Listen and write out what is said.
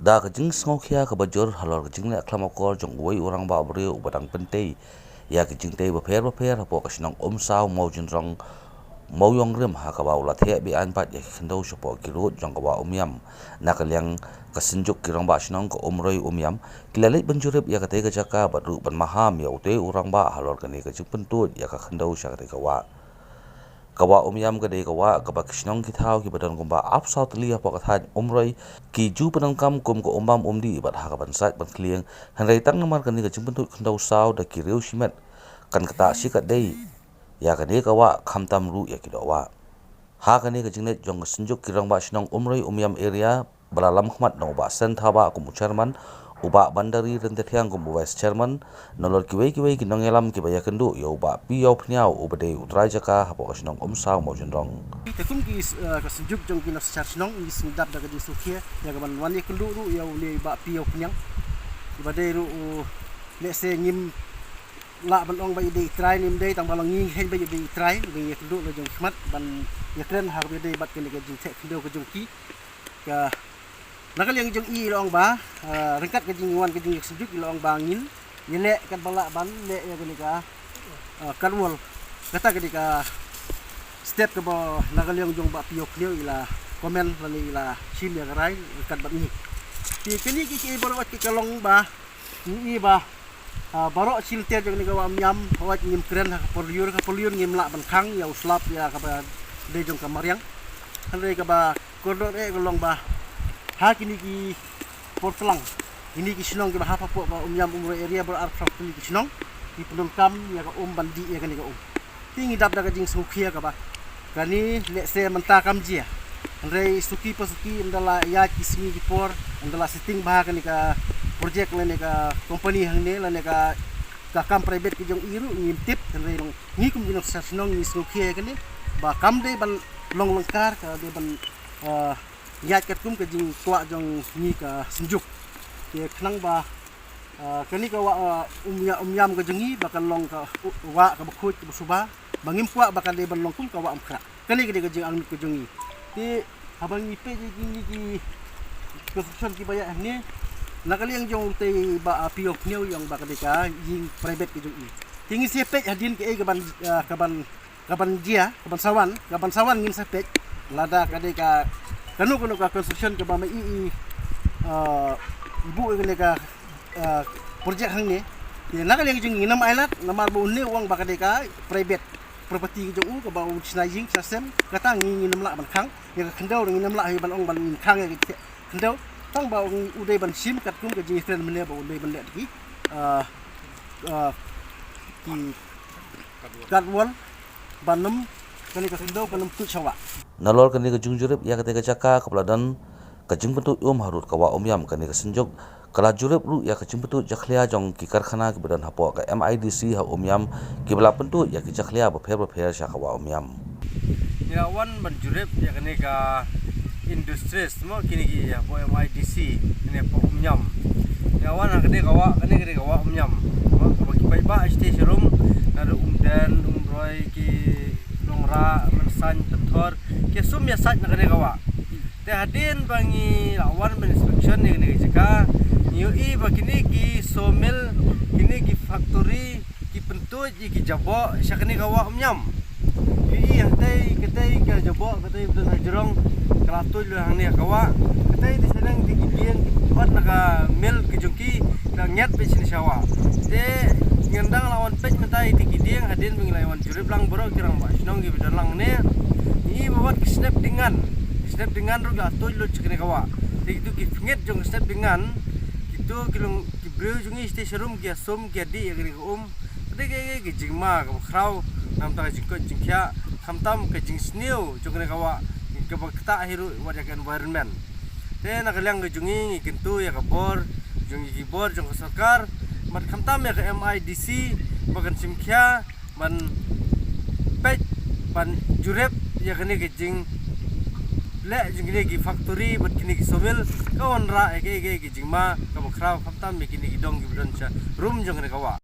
Da kajing sngokya ka bajor halor kajing le klamakor jong woi orang ba bre ubadang pentei ya kajing tei baper hapo kasinong saw mau jinrong mau yong rem ha ka ba ulat he bi an pat ya khendo shopo kirut jong ka ba yam nakalyang kasinjuk kirong ba sinong ko roi yam kilale banjurep ya ka tei ka jaka badru ban maham ya ute orang ba halor kani kajing pentut ya ka khendo sha ka ka wa kawa yam ka dei kawa kaba kisnong ki thau ki badan kumba up south li apa ka roi ki ju panang kam kum ko umbam di bat ha ka ban sat ban klieng han rei tang namar kan ni ka jimpen tu khandau saw da ki reu shimet kan kata si ka dei ya ka dei kawa khamtam ru ya ki do wa ha ka ni ka jingnet jong sinjuk kirang ba sinong roi yam area balalam khmat no ba sen tha ba kum chairman uba bandari rente thiang kum vice chairman nolor kiwei ki nongelam ki baya kendu yo ba pi yo phniao ubade utrai jaka hapo kasinong saw mo jinrong tekum ki kasenjuk jong ki nas charnong ni sindap daga di sukhia ya gaban wani kendu ru ya ule ba pi yo phnyang ibade ru le se ngim la ban ong ba ide trai nim dei tang balang nging hen ba ide trai ngi kendu lo jong khmat ban ya kren har be dei bat ke ga jing the kendu ko jong ki ka nakal yang jong i long ba rengkat ke jing wan ke jing sejuk long bangin yele kan bala ban le ya gani ka kanwol kata gani ka step ke ba nakal yang jong ba piok leo ila komen lani ila sim ya garai rengkat ban ni ti kini ki baro wat ki kalong ba ni ba baro silte jong ni ka wa nyam wat ngim kren ka poliur ngim la ban khang ya uslap ya ka ba de jong ka maryang handai ka ba kordor golong ba ha kini ki portlang ini ki sinong ki bahapa po ba yam area ber arfak kini ki sinong ki penum kam ya ka bandi ya kani ka tingi dap daga jing sukhia ka ba kani le se menta kam jia andre suki pasuki andala ya ki singi ki por andala setting bah kani ka project lene ka company hang ne lene ka kam private ki jong iru ngintip andre ngi kum jing sinong ni sukhia kani ba kam de ban long lengkar ka de ban nyat kat kum ke jing tua jong ni ka senjuk ke khnang ba kani ka wa yam ke jengi bakal long ka wa ka bakhut ke suba bangim kwa bakal de ban long kum ka wa amkra kani ke jing ang ke jengi ti abang ipe jing ni ki construction ki baya ni nakali yang jong te ba piok new yang bakal de ka jing private ke jong tingi sepet hadin ke kaban jia kaban sawan ngin sepet lada ka de ka kanu ka construction ke ba mai ibu ke ka project hang ni ya nakal yang jing nam island namar bu ne uang bakal de ka private property ke jong ka ba snajing system kata ngi nam la ban khang ya khandau ngi nam la hi ban ong ban khang ya khandau tang ba udai ban sim kat kum ke jing friend mene ba udai ban le ki kadwal banam kani ka khandau banam tu chawa nalor kani ka jungjurep ya ka tei ka jaka kapeladan kajing pentu harut kawa yam kani ka senjuk kala jurep ru ya kajing pentu jakhlia jong ki karkhana ki badan hapo ka MIDC ha yam ki bala pentu ya ki jakhlia ba pher sha kawa yam ya wan ban jurep ya kani ka industries mo kini ki ya po MIDC ini po yam ya wan kani kawa yam mo ki bai ba station room na dan roi ki nongra mensan betor ke sum ya sat nakane kawa te hadin bangi lawan ban inspection ni jika new i bakini ki somel kini ki factory ki pentu ki jabo syakani kawa nyam i yang tai ketai ke jabo ketai betul jerong kalatul hang ni kawa ketai di senang di kian buat naga mil ki jungki nyat pe sini sawa te ngendang lawan pej mentai tinggi dia hadin mengilawan jurip lang borok kirang ba sinong gi bedan lang ne ni bawat snap dengan ru ga toy lo chikne kawa itu ki nget jong snap dengan itu kilong ki breu jungi station room ki som ki di ya gi de ge jingma ka khrau nam ta jingko jingkya khamtam ka jing sneu chukne kawa ke bakta hiru wadak environment te na kalang ge jungi kintu ya ka bor jungi ki bor jong sarkar mat khamtam ya ka MIDC bagan simkya man pej pan jurep ya kani ke jing le jing ki factory bat kini ki somil kawan ra ke jing ma ka bakrau khamtam me kini ki dong ki budon cha room jong ne kawa